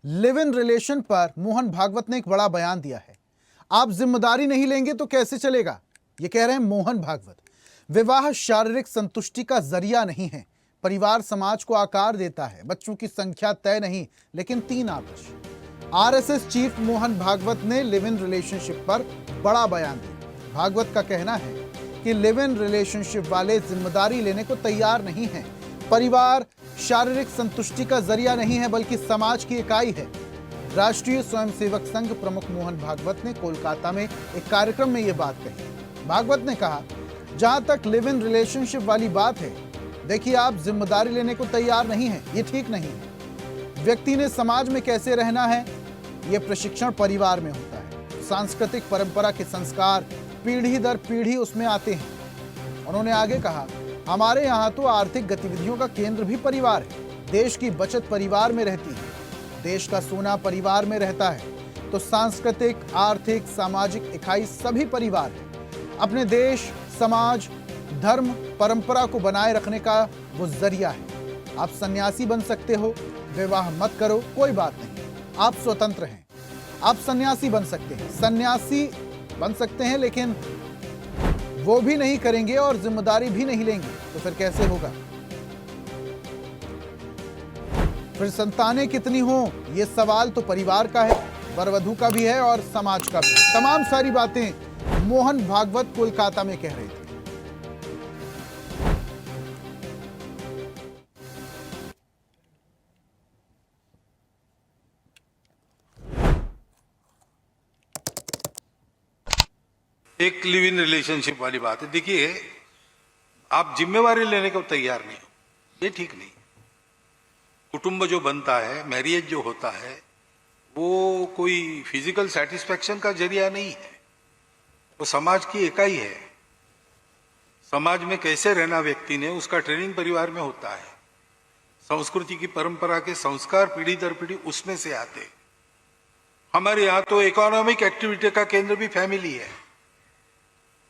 Live in relation पर मोहन भागवत ने एक बड़ा बयान दिया है। आप जिम्मेदारी नहीं लेंगे तो कैसे चलेगा, ये कह रहे हैं मोहन भागवत। विवाह शारीरिक संतुष्टि का जरिया नहीं है, परिवार समाज को आकार देता है। बच्चों की संख्या तय नहीं, लेकिन 3 आदर्श। आरएसएस चीफ मोहन भागवत ने लिव इन रिलेशनशिप पर बड़ा बयान दिया। भागवत का कहना है कि लिव इन रिलेशनशिप वाले जिम्मेदारी लेने को तैयार नहीं हैं। परिवार शारीरिक संतुष्टि का जरिया नहीं है, बल्कि समाज की इकाई है। राष्ट्रीय स्वयंसेवक संघ प्रमुख मोहन भागवत ने कोलकाता में एक कार्यक्रम में यह बात कही। भागवत ने कहा, जहां तक लिव इन रिलेशनशिप वाली बात है, देखिए, आप जिम्मेदारी लेने को तैयार नहीं है, ये ठीक नहीं है। व्यक्ति ने समाज में कैसे रहना है, यह प्रशिक्षण परिवार में होता है। सांस्कृतिक परंपरा के संस्कार पीढ़ी दर पीढ़ी उसमें आते हैं। उन्होंने आगे कहा, हमारे यहाँ तो आर्थिक गतिविधियों का केंद्र भी परिवार है। देश की बचत परिवार में रहती है, देश का सोना परिवार में रहता है। तो सांस्कृतिक, आर्थिक, सामाजिक इकाई सभी परिवार है। अपने देश, समाज, धर्म, परंपरा को बनाए रखने का वो जरिया है। आप सन्यासी बन सकते हो, विवाह मत करो, कोई बात नहीं, आप स्वतंत्र हैं। आप सन्यासी बन सकते हैं, सन्यासी बन सकते हैं, लेकिन वो भी नहीं करेंगे और जिम्मेदारी भी नहीं लेंगे, तो फिर कैसे होगा? फिर संतानें कितनी हो, ये सवाल तो परिवार का है, वर वधू का भी है और समाज का भी है। तमाम सारी बातें मोहन भागवत कोलकाता में कह रहे थे। एक लिव इन रिलेशनशिप वाली बात है। देखिए, आप जिम्मेवारी लेने को तैयार नहीं हो, ये ठीक नहीं। कुटुंब जो बनता है, मैरिज जो होता है, वो कोई फिजिकल सेटिस्फैक्शन का जरिया नहीं है, वो समाज की इकाई है। समाज में कैसे रहना व्यक्ति ने, उसका ट्रेनिंग परिवार में होता है। संस्कृति की परंपरा के संस्कार पीढ़ी दर पीढ़ी उसमें से आते। हमारे यहाँ तो इकोनॉमिक एक्टिविटी का केंद्र भी फैमिली है।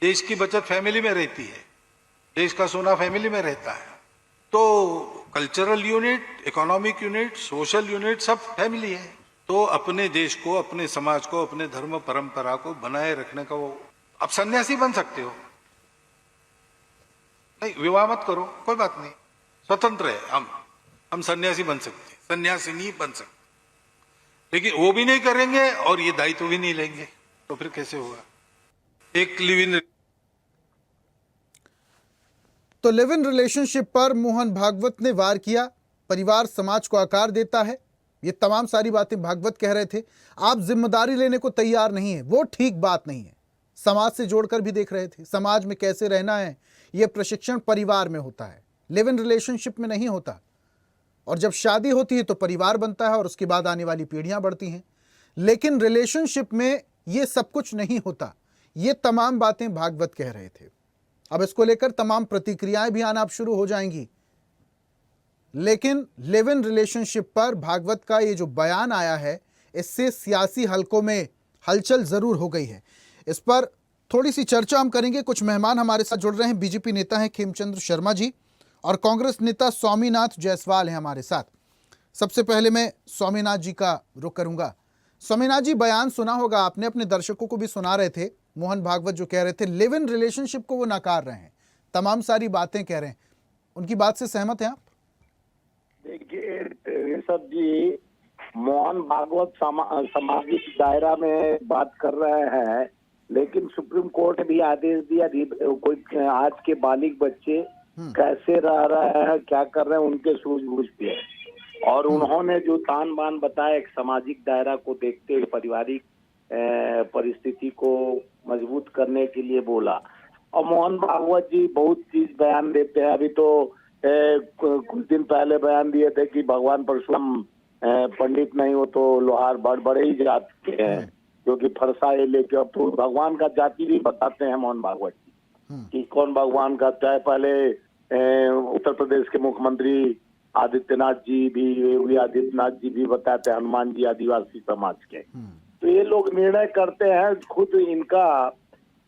देश की बचत फैमिली में रहती है, देश का सोना फैमिली में रहता है। तो cultural unit, economic unit, social unit सब फैमिली है। तो अपने देश को, अपने समाज को, अपने धर्म परंपरा को बनाए रखने का वो, आप सन्यासी बन सकते हो, नहीं विवाह मत करो, कोई बात नहीं, स्वतंत्र है। हम सन्यासी बन सकते, सन्यासी नहीं बन सकते, लेकिन वो भी नहीं करेंगे और ये दायित्व भी नहीं लेंगे, तो फिर कैसे होगा? एक लिव इन तो लिव इन रिलेशनशिप पर मोहन भागवत ने वार किया। परिवार समाज को आकार देता है, ये तमाम सारी बातें भागवत कह रहे थे। आप जिम्मेदारी लेने को तैयार नहीं है, वो ठीक बात नहीं है। समाज से जोड़कर भी देख रहे थे, समाज में कैसे रहना है, यह प्रशिक्षण परिवार में होता है, लिव इन रिलेशनशिप में नहीं होता। और जब शादी होती है तो परिवार बनता है और उसके बाद आने वाली पीढ़ियां बढ़ती हैं। लेकिन रिलेशनशिप में ये सब कुछ नहीं होता। ये तमाम बातें भागवत कह रहे थे। अब इसको लेकर तमाम प्रतिक्रियाएं भी आना अब शुरू हो जाएंगी। लेकिन लिव इन रिलेशनशिप पर भागवत का ये जो बयान आया है, इससे सियासी हलकों में हलचल जरूर हो गई है। इस पर थोड़ी सी चर्चा हम करेंगे। कुछ मेहमान हमारे साथ जुड़ रहे हैं। बीजेपी नेता हैं खेमचंद्र शर्मा जी और कांग्रेस नेता स्वामीनाथ जायसवाल हैं हमारे साथ। सबसे पहले मैं स्वामीनाथ जी का रुख करूंगा। स्वामीनाथ जी, बयान सुना होगा आपने, अपने दर्शकों को भी सुना रहे थे। मोहन भागवत जो कह रहे थे लिव इन रिलेशनशिप को वो नकार रहे हैं, तमाम सारी बातें कह रहे हैं, उनकी बात से सहमत हैं आप? देखिए ऋषभ जी, मोहन भागवत सामाजिक दायरा में बात कर रहे हैं, लेकिन सुप्रीम कोर्ट ने भी आदेश दिया, कोई आज के बालिग बच्चे कैसे रह रहे हैं, क्या कर रहे हैं, उनके सूझबूझ पे है। और उन्होंने जो तान बान बताया, एक सामाजिक दायरा को देखते हुए पारिवारिक परिस्थिति को मजबूत करने के लिए बोला। और मोहन भागवत जी बहुत चीज बयान देते हैं। अभी तो कुछ दिन पहले बयान दिए थे कि भगवान परशुराम पंडित नहीं हो तो लोहार बड़े ही जात के हैं, क्योंकि फरसा ये लेके। अब तो भगवान का जाति भी बताते हैं मोहन भागवत जी कि कौन भगवान का। चाहे पहले उत्तर प्रदेश के मुख्यमंत्री आदित्यनाथ जी भी, योगी आदित्यनाथ जी भी बताते हैं, हनुमान जी आदिवासी समाज के। तो ये लोग निर्णय करते हैं, खुद इनका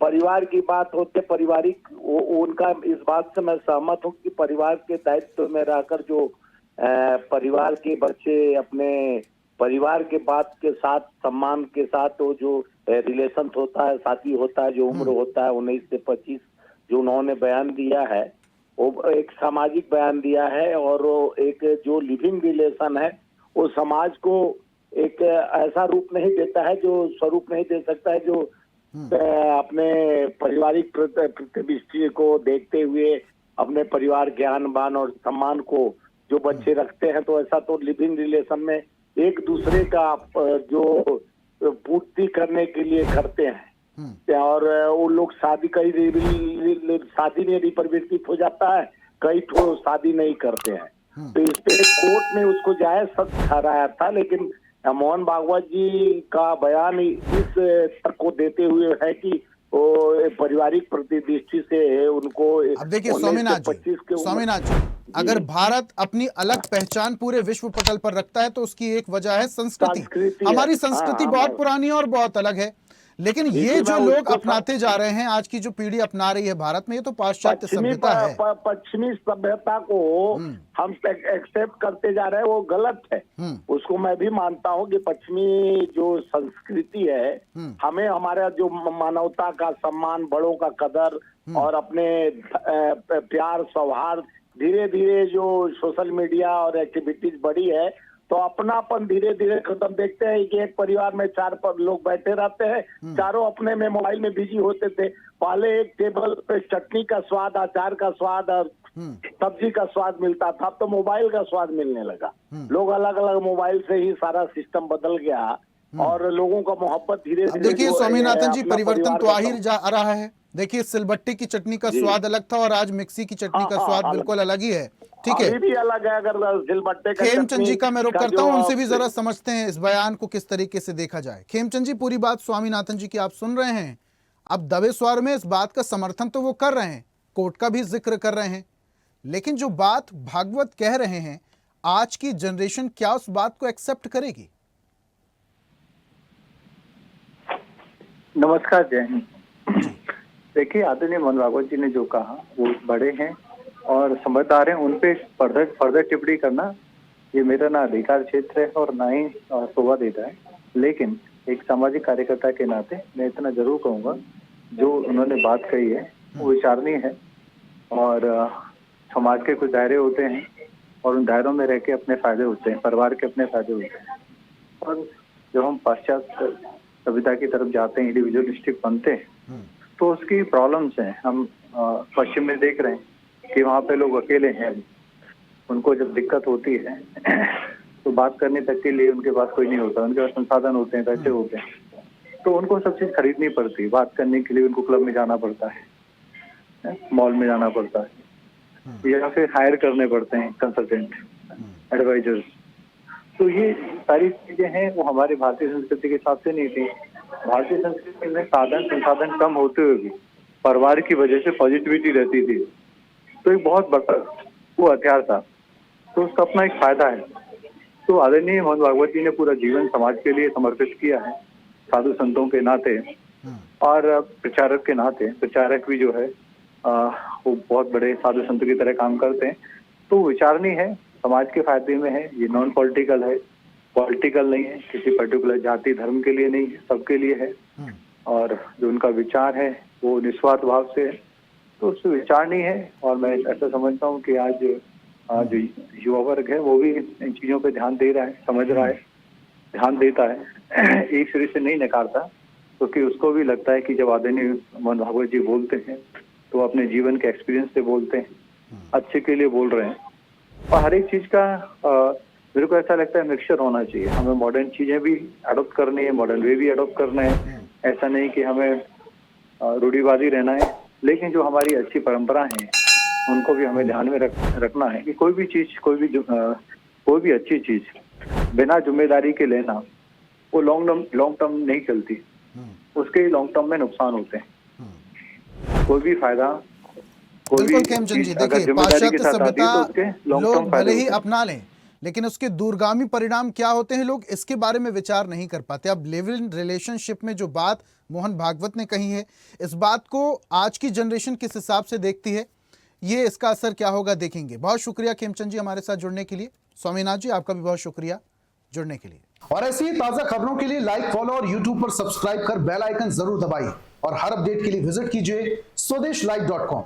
परिवार की बात होते, पारिवारिक उनका इस बात से मैं सहमत हूँ कि परिवार के दायित्व में रहकर जो परिवार के बच्चे अपने परिवार के बात के साथ, सम्मान के साथ वो जो रिलेशन होता है, साथी होता है, जो उम्र होता है 19 से 25, जो उन्होंने बयान दिया है वो एक सामाजिक बयान दिया है, और वो एक जो लिविंग रिलेशन है वो समाज को एक ऐसा रूप नहीं देता है, जो स्वरूप नहीं दे सकता है, जो अपने पारिवारिक प्रतिष्ठा को देखते हुए अपने परिवार ज्ञानवान और सम्मान को जो बच्चे रखते हैं, तो ऐसा तो लिविंग रिलेशन में एक दूसरे का जो पूर्ति करने के लिए करते हैं, और वो लोग शादी कई शादी में रिप्रवेटिव हो जाता है, कई तो शादी नहीं करते हैं। तो इस पे कोर्ट ने उसको जायज सख्त ठहराया था, लेकिन मोहन भागवत जी का बयान इस तर्क को देते हुए है कि वो पारिवारिक प्रतिदृष्टि से उनको अब देखिए स्वामीनाथ जी, अगर भारत अपनी अलग पहचान पूरे विश्व पटल पर रखता है तो उसकी एक वजह है संस्कृति। हमारी संस्कृति बहुत पुरानी है और बहुत अलग है, लेकिन ये जो लोग अपनाते जा रहे हैं, आज की जो पीढ़ी अपना रही है भारत में, ये तो पाश्चात्य सभ्यता है। पश्चिमी सभ्यता को हम एक्सेप्ट करते जा रहे हैं, वो गलत है। उसको मैं भी मानता हूँ कि पश्चिमी जो संस्कृति है, हमें हमारा जो मानवता का सम्मान, बड़ों का कदर और अपने प्यार सौहार्द, धीरे धीरे जो सोशल मीडिया और एक्टिविटीज बढ़ी है, तो अपनापन धीरे धीरे खत्म। देखते हैं कि एक परिवार में 4 लोग बैठे रहते हैं, चारों अपने में मोबाइल में बिजी होते थे। पहले एक टेबल पे चटनी का स्वाद, अचार का स्वाद और सब्जी का स्वाद मिलता था, अब तो मोबाइल का स्वाद मिलने लगा। लोग अलग अलग मोबाइल से ही सारा सिस्टम बदल गया और लोगों का मोहब्बत धीरे धीरे। देखिए स्वामीनाथन जी, परिवर्तन तो आ ही जा रहा है। देखिए सिलबट्टे की चटनी का स्वाद अलग था और आज मिक्सी की चटनी का स्वाद बिल्कुल अलग ही है। ठीक है, भी अलग है। अगर सिलबट्टे का खेमचंद जी का मैं रुख करता हूं, उनसे भी जरा समझते हैं इस बयान को किस तरीके से देखा जाए। खेमचंद जी, पूरी बात स्वामीनाथन जी की आप सुन रहे हैं। अब दबे स्वर में इस बात का समर्थन तो वो कर रहे हैं, कोर्ट का भी जिक्र कर रहे हैं, लेकिन जो बात भागवत कह रहे हैं, आज की जनरेशन क्या उस बात को एक्सेप्ट करेगी? नमस्कार, जय हिंद। देखिए, आदरणीय मोहन भागवत जी ने जो कहा वो बड़े हैं और समझदार हैं, उन पे फर्दर टिप्पणी करना ये मेरा ना अधिकार क्षेत्र है और ना ही शोभा देता है। लेकिन एक सामाजिक कार्यकर्ता के नाते मैं इतना जरूर कहूँगा, जो उन्होंने बात कही है वो विचारणीय है। और समाज के कुछ दायरे होते हैं और उन दायरों में रह के अपने फायदे होते हैं, परिवार के अपने फायदे होते हैं। और जब हम पाश्चात्य सभ्यता की तरफ जाते हैं, इंडिविजुअलिस्टिक बनते हैं, तो उसकी प्रॉब्लम्स हैं। हम पश्चिम में देख रहे हैं कि वहाँ पे लोग अकेले हैं, उनको जब दिक्कत होती है तो बात करने तक के लिए उनके पास कोई नहीं होता, उनके पास संसाधन होते हैं, पैसे होते हैं, तो उनको सब चीज खरीदनी पड़ती है। बात करने के लिए उनको क्लब में जाना पड़ता है, मॉल में जाना पड़ता है, या फिर हायर करने पड़ते हैं कंसल्टेंट, एडवाइजर्स। तो ये सारी चीजें हैं, वो हमारे भारतीय संस्कृति के हिसाब से नहीं थी। भारतीय संस्कृति में संसाधन कम होते हुए भी परिवार की वजह से पॉजिटिविटी रहती थी, तो एक बहुत बड़ा वो हथियार था, तो उसका अपना एक फायदा है। तो आदरणीय मोहन भागवत जी ने पूरा जीवन समाज के लिए समर्पित किया है, साधु संतों के नाते और प्रचारक के नाते। प्रचारक भी जो है वो बहुत बड़े साधु संतों की तरह काम करते हैं, तो विचारणीय है, समाज के फायदे में है। ये नॉन पॉलिटिकल है, पॉलिटिकल नहीं है, किसी पर्टिकुलर जाति धर्म के लिए नहीं है, सबके लिए है। और जो उनका विचार है वो निस्वार्थ भाव से है, तो उससे विचारणीय है। और मैं ऐसा समझता हूँ कि आज जो युवा वर्ग है वो भी इन चीजों पे ध्यान दे रहा है, समझ रहा है, ध्यान देता है, एक सिरे से नहीं नकारता, क्योंकि उसको भी लगता है कि जब आदरणीय मोहन भागवत जी बोलते हैं तो अपने जीवन के एक्सपीरियंस से बोलते हैं, अच्छे के लिए बोल रहे हैं। और हर एक चीज का मेरे को ऐसा लगता है मिक्सचर होना चाहिए। हमें मॉडर्न चीजें भी अडॉप्ट करनी है, मॉडर्न वे भी अडॉप्ट करना है। ऐसा नहीं कि हमें रूढ़िवादी रहना है, लेकिन जो हमारी अच्छी परंपरा है उनको भी हमें ध्यान में रखना है कि कोई भी चीज, कोई भी अच्छी चीज बिना जिम्मेदारी के लेना वो लॉन्ग टर्म नहीं चलती, उसके लॉन्ग टर्म में नुकसान होते हैं। कोई भी फायदा, बिल्कुल खेमचंद जी, देखिए पाश्चात्य सभ्यता लोग भले ही अपना लें, लेकिन उसके दूरगामी परिणाम क्या होते हैं लोग इसके बारे में विचार नहीं कर पाते। अब लिव इन रिलेशनशिप में जो बात मोहन भागवत ने कही है, इस बात को आज की जनरेशन किस हिसाब से देखती है, ये इसका असर क्या होगा देखेंगे। बहुत शुक्रिया खेमचंद जी हमारे साथ जुड़ने के लिए। स्वामीनाथ जी, आपका भी बहुत शुक्रिया जुड़ने के लिए। और ऐसी ही ताजा खबरों के लिए लाइक, फॉलो और यूट्यूब पर सब्सक्राइब कर बेल आइकन जरूर दबाइए और हर अपडेट के लिए विजिट कीजिए स्वदेशलाइव.com।